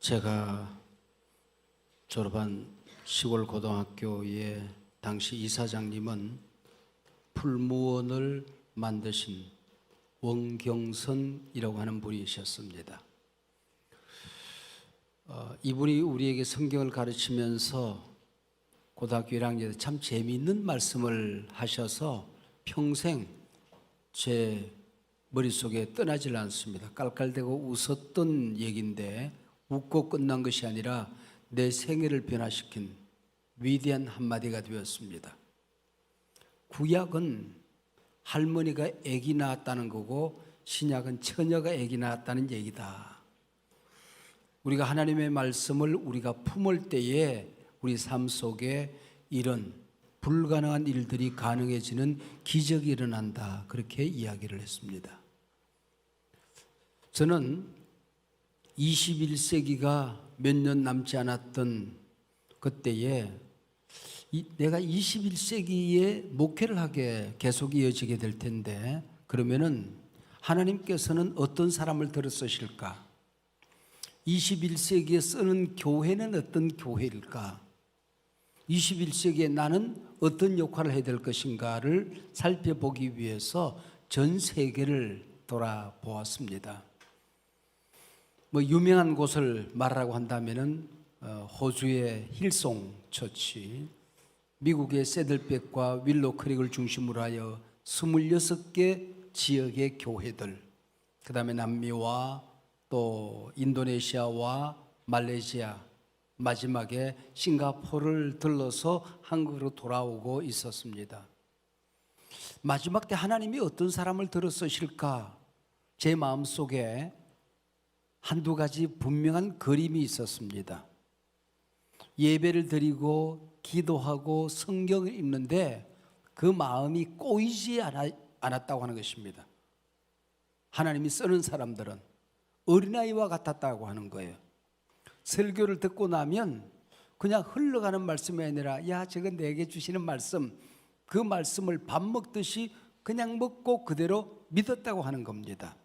제가 졸업한 시골 고등학교의 당시 이사장님은 풀무원을 만드신 원경선이라고 하는 분이셨습니다. 이분이 우리에게 성경을 가르치면서 고등학교 1학년 때 참 재미있는 말씀을 하셔서 평생 제 머릿속에 떠나질 않습니다. 깔깔대고 웃었던 얘기인데 웃고 끝난 것이 아니라 내 생애를 변화시킨 위대한 한마디가 되었습니다. 구약은 할머니가 아기 낳았다는 거고 신약은 처녀가 아기 낳았다는 얘기다. 우리가 하나님의 말씀을 우리가 품을 때에 우리 삶 속에 이런 불가능한 일들이 가능해지는 기적이 일어난다. 그렇게 이야기를 했습니다. 저는 21세기가 몇 년 남지 않았던 그때에 내가 21세기에 목회를 하게 계속 이어지게 될 텐데 그러면은 하나님께서는 어떤 사람을 들어 쓰실까? 21세기에 쓰는 교회는 어떤 교회일까? 21세기에 나는 어떤 역할을 해야 될 것인가를 살펴보기 위해서 전 세계를 돌아보았습니다. 유명한 곳을 말하라고 한다면은 호주의 힐송 처치, 미국의 새들백과 윌로 크릭을 중심으로 하여 26개 지역의 교회들, 그 다음에 남미와 또 인도네시아와 말레이시아, 마지막에 싱가포르를 들러서 한국으로 돌아오고 있었습니다. 마지막 때 하나님이 어떤 사람을 들어 쓰실까? 제 마음속에 한두 가지 분명한 그림이 있었습니다. 예배를 드리고 기도하고 성경을 읽는데 그 마음이 꼬이지 않았다고 하는 것입니다. 하나님이 쓰는 사람들은 어린아이와 같았다고 하는 거예요. 설교를 듣고 나면 그냥 흘러가는 말씀이 아니라 야 저건 내게 주시는 말씀, 그 말씀을 밥 먹듯이 그냥 먹고 그대로 믿었다고 하는 겁니다.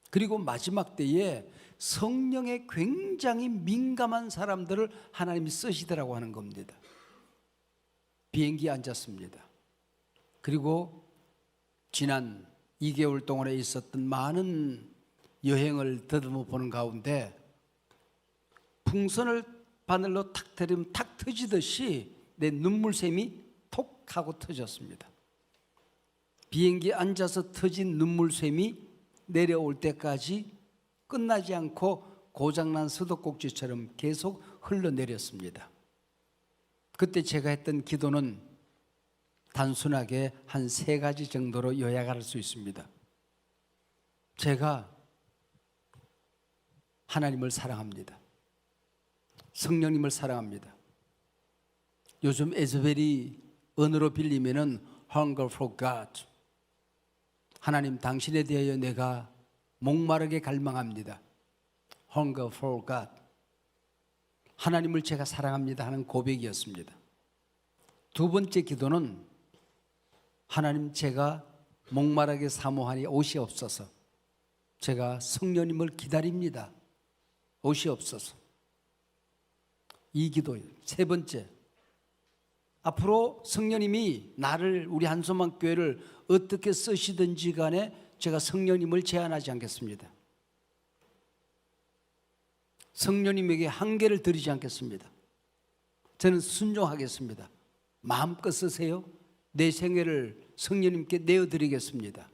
그리고 마지막 때에 성령에 굉장히 민감한 사람들을 하나님이 쓰시더라고 하는 겁니다. 비행기에 앉았습니다. 그리고 지난 2개월 동안에 있었던 많은 여행을 더듬어 보는 가운데 풍선을 바늘로 탁 때리면 탁 터지듯이 내 눈물샘이 톡 하고 터졌습니다. 비행기에 앉아서 터진 눈물샘이 내려올 때까지 끝나지 않고 고장난 수도꼭지처럼 계속 흘러내렸습니다. 그때 제가 했던 기도는 단순하게 한 3가지 정도로 요약할 수 있습니다. 제가 하나님을 사랑합니다. 성령님을 사랑합니다. 요즘 에즈벨이 언어로 빌리면은 hunger for God, 하나님 당신에 대하여 내가 목마르게 갈망합니다. Hunger for God, 하나님을 제가 사랑합니다 하는 고백이었습니다. 두 번째 기도는 하나님 제가 목마르게 사모하니 옷이 없어서 제가 성령님을 기다립니다. 옷이 없어서. 이 기도예요. 세 번째, 앞으로 성령님이 나를 우리 한소망 교회를 어떻게 쓰시든지 간에 제가 성령님을 제한하지 않겠습니다. 성령님에게 한계를 드리지 않겠습니다. 저는 순종하겠습니다. 마음껏 쓰세요. 내 생애를 성령님께 내어드리겠습니다.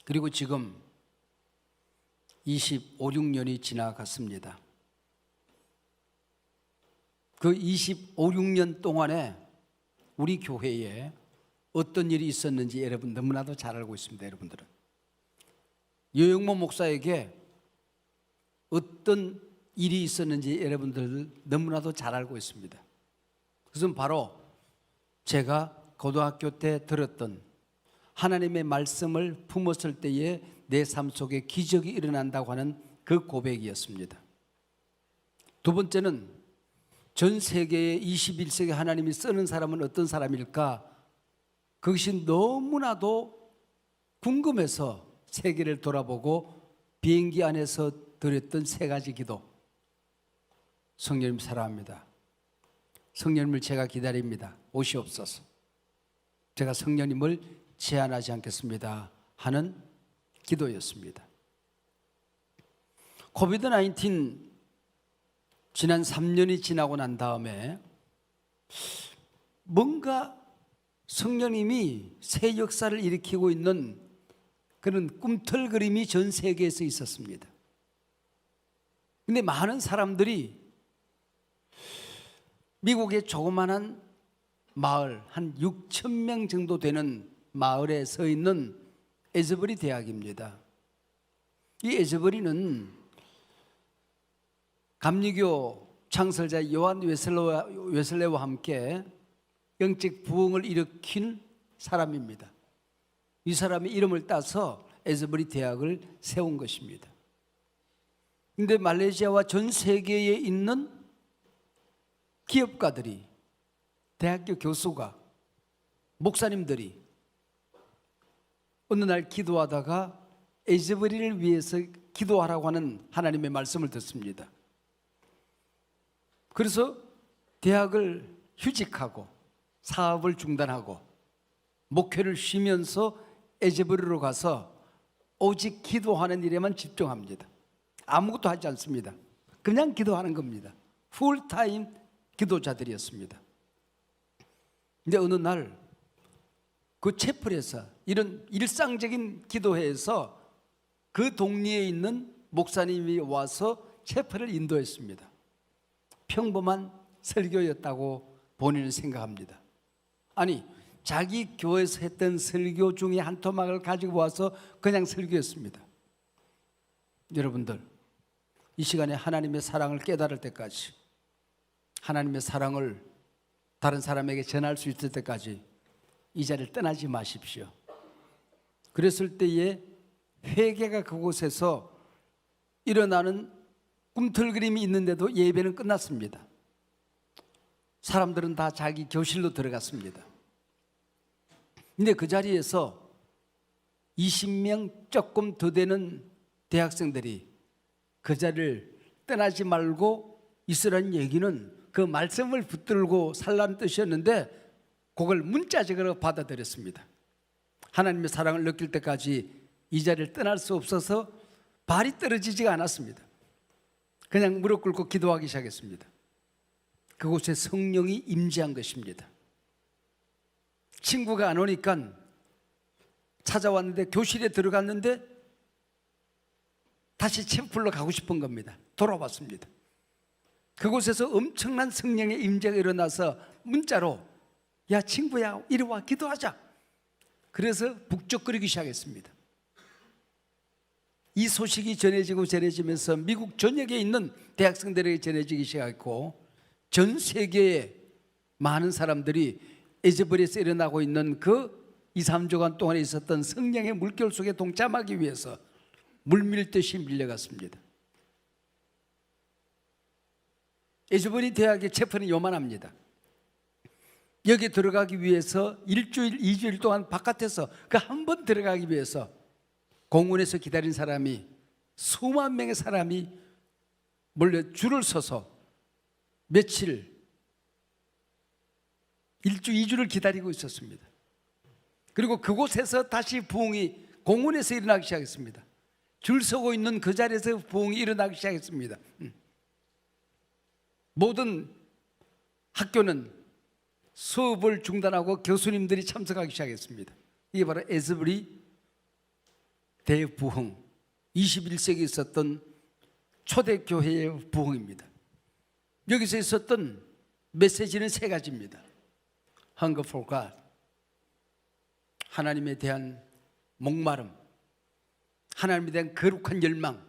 그리고 지금 25, 6년이 지나갔습니다. 그 25, 6년 동안에 우리 교회에 어떤 일이 있었는지 여러분 너무나도 잘 알고 있습니다. 여러분들은 여영모 목사에게 어떤 일이 있었는지 여러분들 너무나도 잘 알고 있습니다. 그것은 바로 제가 고등학교 때 들었던 하나님의 말씀을 품었을 때에 내 삶 속에 기적이 일어난다고 하는 그 고백이었습니다. 두 번째는 전 세계의 21세기 하나님이 쓰는 사람은 어떤 사람일까? 그것이 너무나도 궁금해서 세계를 돌아보고 비행기 안에서 드렸던 세 가지 기도. 성령님 사랑합니다. 성령님을 제가 기다립니다. 오시옵소서. 제가 성령님을 제한하지 않겠습니다 하는 기도였습니다. 코비드-19 지난 3년이 지나고 난 다음에 뭔가 성령님이 새 역사를 일으키고 있는 그런 꿈틀거림이 전 세계에서 있었습니다. 근데 많은 사람들이 미국의 조그마한 마을 한 6천 명 정도 되는 마을에 서 있는 에즈버리 대학입니다. 이 에즈버리는 감리교 창설자 요한 웨슬레와 함께 영적 부흥을 일으킨 사람입니다. 이 사람의 이름을 따서 에즈버리 대학을 세운 것입니다. 그런데 말레이시아와 전 세계에 있는 기업가들이, 대학교 교수가, 목사님들이 어느 날 기도하다가 에즈버리를 위해서 기도하라고 하는 하나님의 말씀을 듣습니다. 그래서 대학을 휴직하고 사업을 중단하고 목회를 쉬면서 에즈버리로 가서 오직 기도하는 일에만 집중합니다. 아무것도 하지 않습니다. 그냥 기도하는 겁니다. 풀타임 기도자들이었습니다. 근데 어느 날 그 채플에서, 이런 일상적인 기도회에서 그 동리에 있는 목사님이 와서 채플을 인도했습니다. 평범한 설교였다고 본인은 생각합니다. 아니, 자기 교회에서 했던 설교 중에 한 토막을 가지고 와서 그냥 설교했습니다. 여러분들, 이 시간에 하나님의 사랑을 깨달을 때까지, 하나님의 사랑을 다른 사람에게 전할 수 있을 때까지 이 자리를 떠나지 마십시오. 그랬을 때에 회개가 그곳에서 일어나는 꿈틀거림이 있는데도 예배는 끝났습니다. 사람들은 다 자기 교실로 들어갔습니다. 근데 그 자리에서 20명 조금 더 되는 대학생들이 그 자리를 떠나지 말고 있으라는 얘기는 그 말씀을 붙들고 살라는 뜻이었는데 그걸 문자적으로 받아들였습니다. 하나님의 사랑을 느낄 때까지 이 자리를 떠날 수 없어서 발이 떨어지지가 않았습니다. 그냥 무릎 꿇고 기도하기 시작했습니다. 그곳에 성령이 임재한 것입니다. 친구가 안 오니까 찾아왔는데 교실에 들어갔는데 다시 채플로 가고 싶은 겁니다. 돌아왔습니다. 그곳에서 엄청난 성령의 임재가 일어나서 문자로 야 친구야 이리 와 기도하자. 그래서 북적거리기 시작했습니다. 이 소식이 전해지면서 미국 전역에 있는 대학생들에게 전해지기 시작했고 전 세계에 많은 사람들이 에즈버리에서 일어나고 있는 그 2, 3주간 동안에 있었던 성령의 물결 속에 동참하기 위해서 물밀듯이 밀려갔습니다. 에즈버리 대학의 체포는 요만합니다. 여기 들어가기 위해서 일주일, 2주일 동안 바깥에서 그 한 번 들어가기 위해서 공원에서 기다린 사람이 수만 명의 사람이 몰려 줄을 서서 며칠, 1주, 2주를 기다리고 있었습니다. 그리고 그곳에서 다시 부흥이 공원에서 일어나기 시작했습니다. 줄 서고 있는 그 자리에서 부흥이 일어나기 시작했습니다. 모든 학교는 수업을 중단하고 교수님들이 참석하기 시작했습니다. 이게 바로 에즈버리 대부흥, 21세기에 있었던 초대교회의 부흥입니다. 여기서 있었던 메시지는 세 가지입니다. Hunger for God, 하나님에 대한 목마름, 하나님에 대한 거룩한 열망,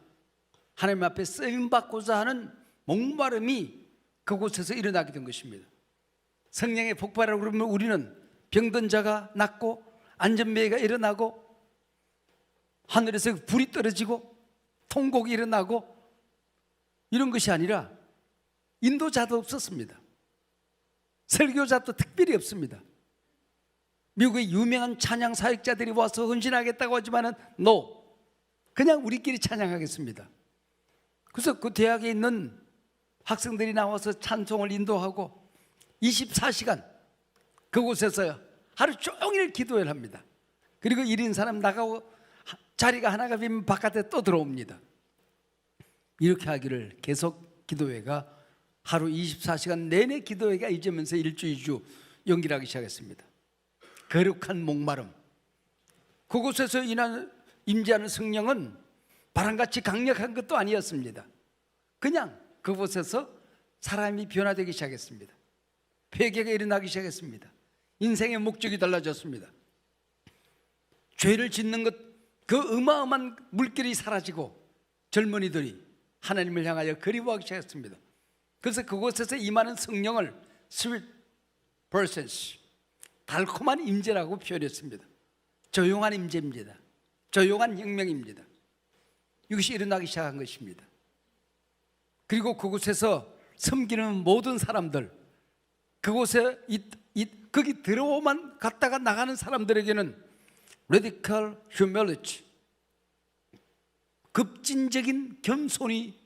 하나님 앞에 쓰임받고자 하는 목마름이 그곳에서 일어나게 된 것입니다. 성령의 폭발이라고 그러면 우리는 병든 자가 낫고 안전매가 일어나고 하늘에서 불이 떨어지고 통곡이 일어나고 이런 것이 아니라 인도자도 없었습니다. 설교자도 특별히 없습니다. 미국의 유명한 찬양 사역자들이 와서 헌신하겠다고 하지만은 그냥 우리끼리 찬양하겠습니다. 그래서 그 대학에 있는 학생들이 나와서 찬송을 인도하고 24시간 그곳에서 하루 종일 기도를 합니다. 그리고 1인 사람 나가고 자리가 하나가 비면 바깥에 또 들어옵니다. 이렇게 하기를 계속 기도회가 하루 24시간 내내 기도회가 잊으면서 1주 2주 연기하기 시작했습니다. 거룩한 목마름, 그곳에서 임재하는 성령은 바람같이 강력한 것도 아니었습니다. 그냥 그곳에서 사람이 변화되기 시작했습니다. 회개가 일어나기 시작했습니다. 인생의 목적이 달라졌습니다. 죄를 짓는 것, 그 어마어마한 물결이 사라지고 젊은이들이 하나님을 향하여 그리워하기 시작했습니다. 그래서 그곳에서 임하는 성령을 sweet presence, 달콤한 임재라고 표현했습니다. 조용한 임재입니다. 조용한 혁명입니다. 이것이 일어나기 시작한 것입니다. 그리고 그곳에서 섬기는 모든 사람들, 그곳에 거기 들어오만 갔다가 나가는 사람들에게는 radical humility, 급진적인 겸손이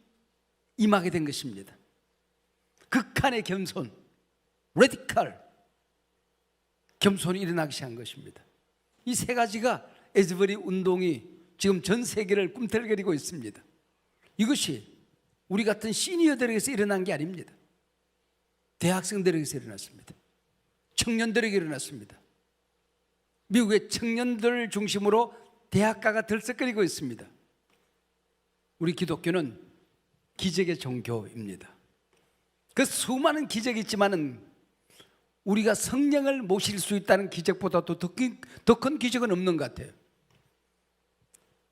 임하게 된 것입니다. 극한의 겸손, radical 겸손이 일어나기 시작한 것입니다. 이 세 가지가 에즈버리 운동이 지금 전 세계를 꿈틀거리고 있습니다. 이것이 우리 같은 시니어들에게서 일어난 게 아닙니다. 대학생들에게서 일어났습니다. 청년들에게 일어났습니다. 미국의 청년들을 중심으로 대학가가 들썩거리고 있습니다. 우리 기독교는 기적의 종교입니다. 그 수많은 기적이 있지만은 우리가 성령을 모실 수 있다는 기적보다도 더 큰 기적은 없는 것 같아요.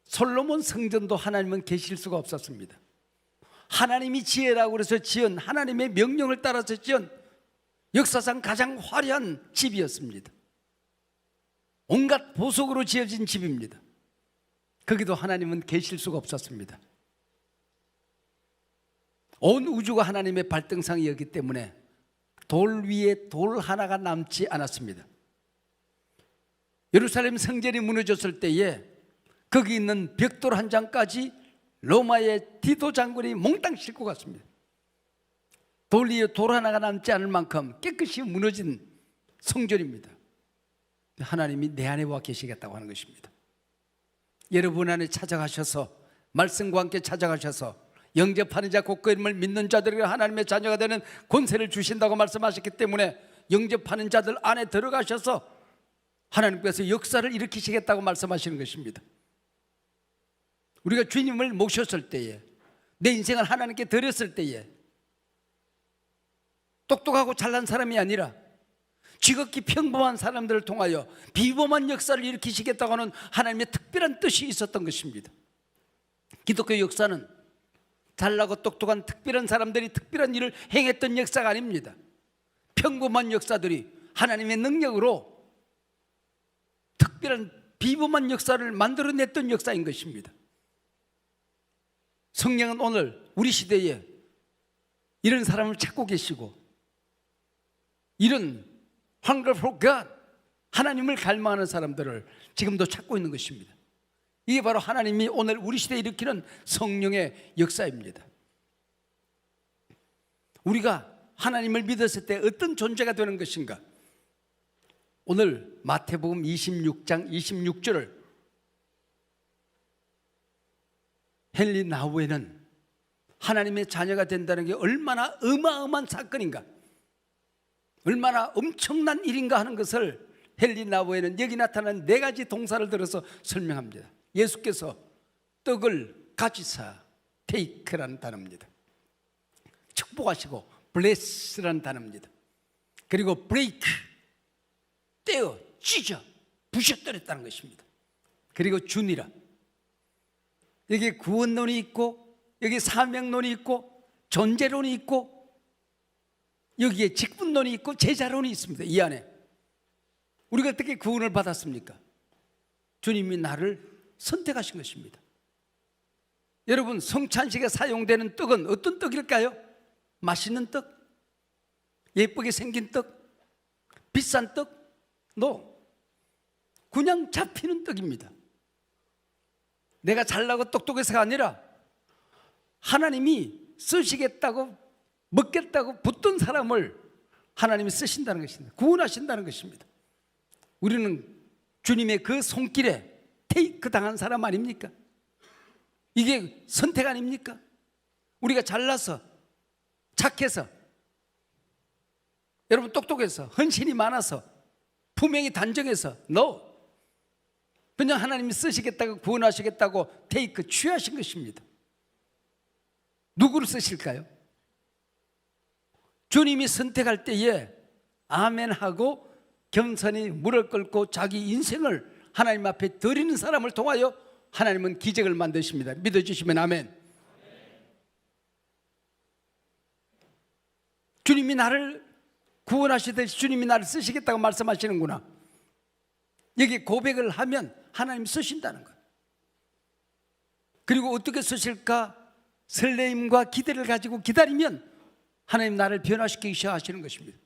솔로몬 성전도 하나님은 계실 수가 없었습니다. 하나님이 지으라고 해서 지은, 하나님의 명령을 따라서 지은 역사상 가장 화려한 집이었습니다. 온갖 보석으로 지어진 집입니다. 거기도 하나님은 계실 수가 없었습니다. 온 우주가 하나님의 발등상이었기 때문에 돌 위에 돌 하나가 남지 않았습니다. 예루살렘 성전이 무너졌을 때에 거기 있는 벽돌 한 장까지 로마의 디도 장군이 몽땅 싣고 갔습니다. 돌 위에 돌 하나가 남지 않을 만큼 깨끗이 무너진 성전입니다. 하나님이 내 안에 와 계시겠다고 하는 것입니다. 여러분 안에 찾아가셔서 말씀과 함께 찾아가셔서 영접하는 자 곧 그 이름을 믿는 자들에게 하나님의 자녀가 되는 권세를 주신다고 말씀하셨기 때문에 영접하는 자들 안에 들어가셔서 하나님께서 역사를 일으키시겠다고 말씀하시는 것입니다. 우리가 주님을 모셨을 때에, 내 인생을 하나님께 드렸을 때에 똑똑하고 잘난 사람이 아니라 지극히 평범한 사람들을 통하여 비범한 역사를 일으키시겠다고 하는 하나님의 특별한 뜻이 있었던 것입니다. 기독교 역사는 잘나고 똑똑한 특별한 사람들이 특별한 일을 행했던 역사가 아닙니다. 평범한 역사들이 하나님의 능력으로 특별한 비범한 역사를 만들어냈던 역사인 것입니다. 성령은 오늘 우리 시대에 이런 사람을 찾고 계시고, 이런 hunger for God, 하나님을 갈망하는 사람들을 지금도 찾고 있는 것입니다. 이게 바로 하나님이 오늘 우리 시대에 일으키는 성령의 역사입니다. 우리가 하나님을 믿었을 때 어떤 존재가 되는 것인가? 오늘 마태복음 26장 26절을 헨리 나우에는 하나님의 자녀가 된다는 게 얼마나 어마어마한 사건인가, 얼마나 엄청난 일인가 하는 것을 헨리 나우에는 여기 나타난 네 가지 동사를 들어서 설명합니다. 예수께서 떡을 가지사 take라는 단어입니다. 축복하시고 bless라는 단어입니다. 그리고 break, 떼어, 찢어, 부셔뜨렸다는 것입니다. 그리고 주니라, 여기 구원론이 있고 여기 사명론이 있고 존재론이 있고 여기에 직분론이 있고 제자론이 있습니다. 이 안에 우리가 어떻게 구원을 받았습니까? 주님이 나를 선택하신 것입니다. 여러분, 성찬식에 사용되는 떡은 어떤 떡일까요? 맛있는 떡? 예쁘게 생긴 떡? 비싼 떡? No. 그냥 잡히는 떡입니다. 내가 잘나고 똑똑해서가 아니라 하나님이 쓰시겠다고 먹겠다고 붙던 사람을 하나님이 쓰신다는 것입니다. 구원하신다는 것입니다. 우리는 주님의 그 손길에 테이크 당한 사람 아닙니까? 이게 선택 아닙니까? 우리가 잘나서 착해서 여러분 똑똑해서 헌신이 많아서 품행이 단정해서 그냥 하나님이 쓰시겠다고 구원하시겠다고 테이크 취하신 것입니다. 누구를 쓰실까요? 주님이 선택할 때에 아멘하고 겸손히 무릎 꿇고 자기 인생을 하나님 앞에 드리는 사람을 통하여 하나님은 기적을 만드십니다. 믿어주시면 아멘. 주님이 나를 구원하시듯이 주님이 나를 쓰시겠다고 말씀하시는구나. 여기 고백을 하면 하나님 쓰신다는 거예요. 그리고 어떻게 쓰실까? 설레임과 기대를 가지고 기다리면 하나님 나를 변화시키기 시작하시는 것입니다.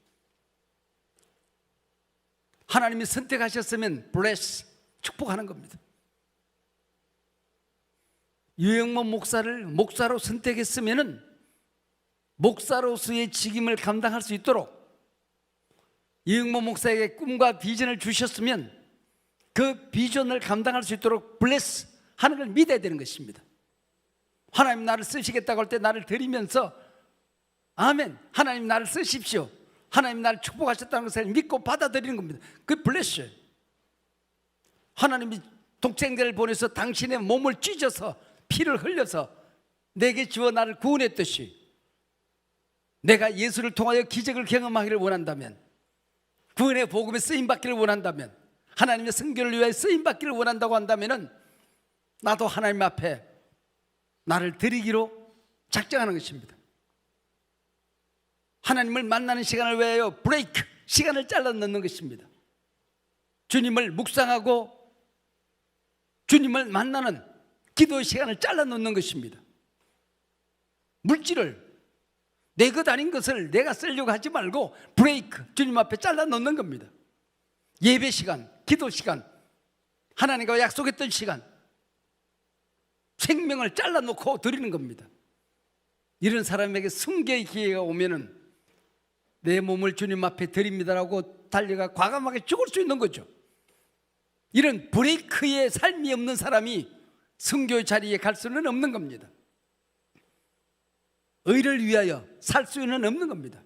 하나님이 선택하셨으면 bless, 축복하는 겁니다. 유영모 목사를 목사로 선택했으면 목사로서의 직임을 감당할 수 있도록 유영모 목사에게 꿈과 비전을 주셨으면 그 비전을 감당할 수 있도록 bless 하는 걸 믿어야 되는 것입니다. 하나님 나를 쓰시겠다고 할 때 나를 드리면서 아멘, 하나님 나를 쓰십시오, 하나님 나를 축복하셨다는 것을 믿고 받아들이는 겁니다. 그 bless. 하나님이 독생자를 보내서 당신의 몸을 찢어서 피를 흘려서 내게 주어 나를 구원했듯이 내가 예수를 통하여 기적을 경험하기를 원한다면, 구원의 복음에 쓰임받기를 원한다면, 하나님의 성교를 위하여 쓰임받기를 원한다고 한다면 나도 하나님 앞에 나를 드리기로 작정하는 것입니다. 하나님을 만나는 시간을 위하여 브레이크, 시간을 잘라 넣는 것입니다. 주님을 묵상하고 주님을 만나는 기도의 시간을 잘라 놓는 것입니다. 물질을 내 것 아닌 것을 내가 쓰려고 하지 말고 브레이크, 주님 앞에 잘라 놓는 겁니다. 예배 시간, 기도 시간, 하나님과 약속했던 시간, 생명을 잘라 놓고 드리는 겁니다. 이런 사람에게 순교의 기회가 오면은 내 몸을 주님 앞에 드립니다라고 달려가 과감하게 죽을 수 있는 거죠. 이런 브레이크의 삶이 없는 사람이 순교의 자리에 갈 수는 없는 겁니다. 의를 위하여 살 수는 없는 겁니다.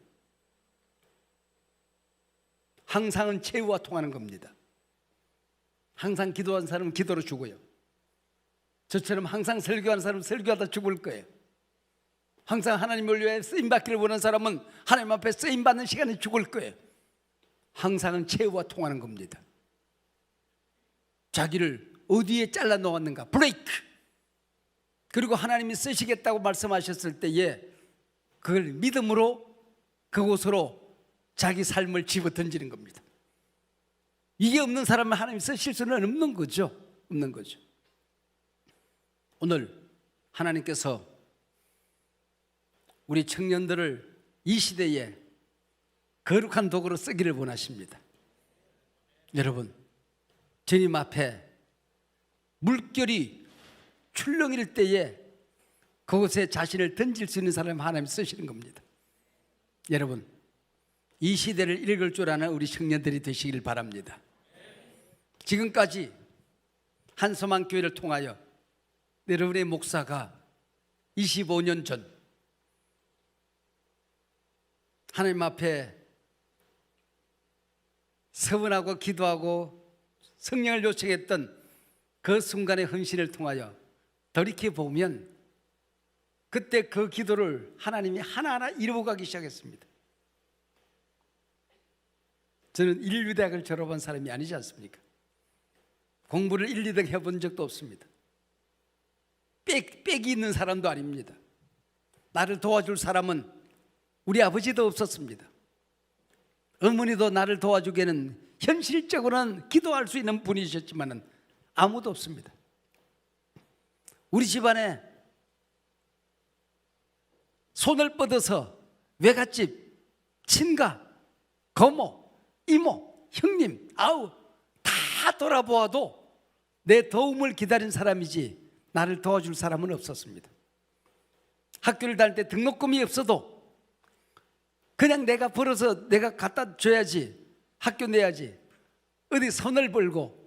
항상은 최후와 통하는 겁니다. 항상 기도한 사람은 기도로 죽어요. 저처럼 항상 설교하는 사람은 설교하다 죽을 거예요. 항상 하나님을 위해 쓰임받기를 원하는 사람은 하나님 앞에 쓰임받는 시간에 죽을 거예요. 항상은 최후와 통하는 겁니다. 자기를 어디에 잘라 놓았는가, 브레이크. 그리고 하나님이 쓰시겠다고 말씀하셨을 때에 그걸 믿음으로 그곳으로 자기 삶을 집어 던지는 겁니다. 이게 없는 사람은 하나님 쓰실 수는 없는 거죠. 없는 거죠. 오늘 하나님께서 우리 청년들을 이 시대에 거룩한 도구로 쓰기를 원하십니다. 여러분, 주님 앞에 물결이 출렁일 때에 그곳에 자신을 던질 수 있는 사람을 하나님 쓰시는 겁니다. 여러분, 이 시대를 읽을 줄 아는 우리 청년들이 되시길 바랍니다. 지금까지 한소망교회를 통하여 여러분의 목사가 25년 전 하나님 앞에 서원하고 기도하고 성령을 요청했던 그 순간의 헌신을 통하여 돌이켜보면 그때 그 기도를 하나님이 하나하나 이루어가기 시작했습니다. 저는 인류대학을 졸업한 사람이 아니지 않습니까? 공부를 1, 2등 해본 적도 없습니다. 빽이 있는 사람도 아닙니다. 나를 도와줄 사람은 우리 아버지도 없었습니다. 어머니도 나를 도와주기에는 현실적으로는 기도할 수 있는 분이셨지만 아무도 없습니다. 우리 집안에 손을 뻗어서 외갓집, 친가, 거모, 이모, 형님, 아우 다 돌아보아도 내 도움을 기다린 사람이지 나를 도와줄 사람은 없었습니다. 학교를 다닐 때 등록금이 없어도 그냥 내가 벌어서 내가 갖다 줘야지, 학교 내야지, 어디 손을 벌고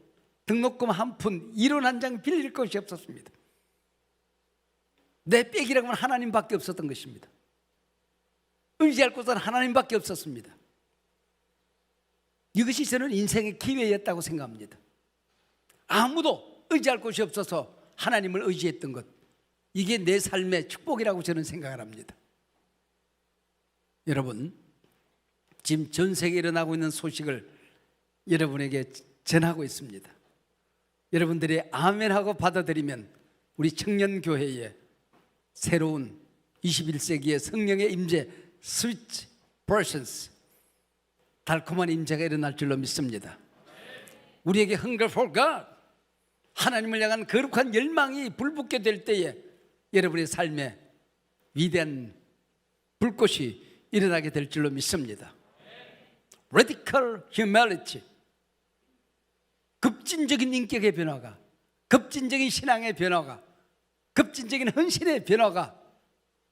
등록금 한 푼, 1원 한 장 빌릴 것이 없었습니다. 내 백이라고 하면 하나님밖에 없었던 것입니다. 의지할 곳은 하나님밖에 없었습니다. 이것이 저는 인생의 기회였다고 생각합니다. 아무도 의지할 곳이 없어서 하나님을 의지했던 것, 이게 내 삶의 축복이라고 저는 생각을 합니다. 여러분, 지금 전 세계에 일어나고 있는 소식을 여러분에게 전하고 있습니다. 여러분들이 아멘하고 받아들이면 우리 청년교회에 새로운 21세기의 성령의 임재, 스위트 퍼센스, 달콤한 임재가 일어날 줄로 믿습니다. 우리에게 hunger for God, 하나님을 향한 거룩한 열망이 불붙게 될 때에 여러분의 삶에 위대한 불꽃이 일어나게 될 줄로 믿습니다. Radical humility, 급진적인 인격의 변화가, 급진적인 신앙의 변화가, 급진적인 헌신의 변화가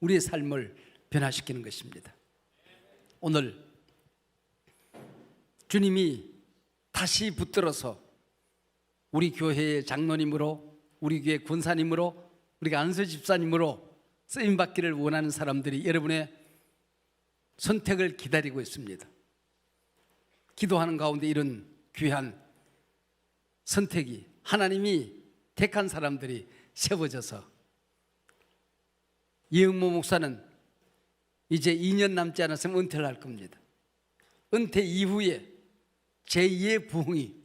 우리의 삶을 변화시키는 것입니다. 오늘 주님이 다시 붙들어서 우리 교회의 장로님으로, 우리 교회 권사님으로, 우리가 안수 집사님으로 쓰임받기를 원하는 사람들이 여러분의 선택을 기다리고 있습니다. 기도하는 가운데 이런 귀한 선택이, 하나님이 택한 사람들이 세워져서, 이응모 목사는 이제 2년 남지 않았으면 은퇴를 할 겁니다. 은퇴 이후에 제2의 부흥이,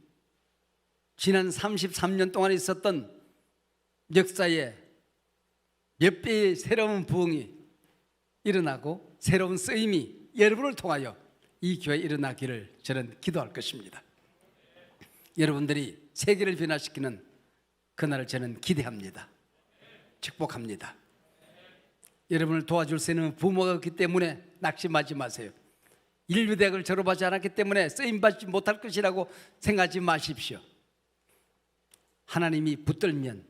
지난 33년 동안 있었던 역사에 몇 배의 새로운 부흥이 일어나고 새로운 쓰임이 여러분을 통하여 이 교회에 일어나기를 저는 기도할 것입니다. 여러분들이 세계를 변화시키는 그날을 저는 기대합니다. 축복합니다. 여러분을 도와줄 수 있는 부모가 없기 때문에 낙심하지 마세요. 인류대학을 졸업하지 않았기 때문에 쓰임받지 못할 것이라고 생각하지 마십시오. 하나님이 붙들면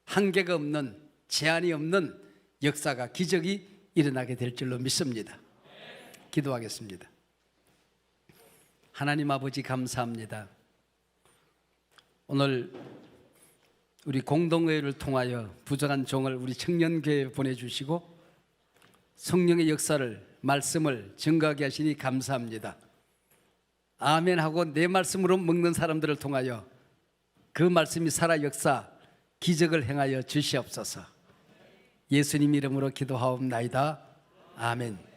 한계가 없는, 제한이 없는 역사가, 기적이 일어나게 될 줄로 믿습니다. 기도하겠습니다. 하나님 아버지, 감사합니다. 오늘 우리 공동회를 통하여 부족한 종을 우리 청년교회에 보내주시고 성령의 역사를, 말씀을 증거하게 하시니 감사합니다. 아멘하고 내 말씀으로 먹는 사람들을 통하여 그 말씀이 살아 역사, 기적을 행하여 주시옵소서. 예수님 이름으로 기도하옵나이다. 아멘.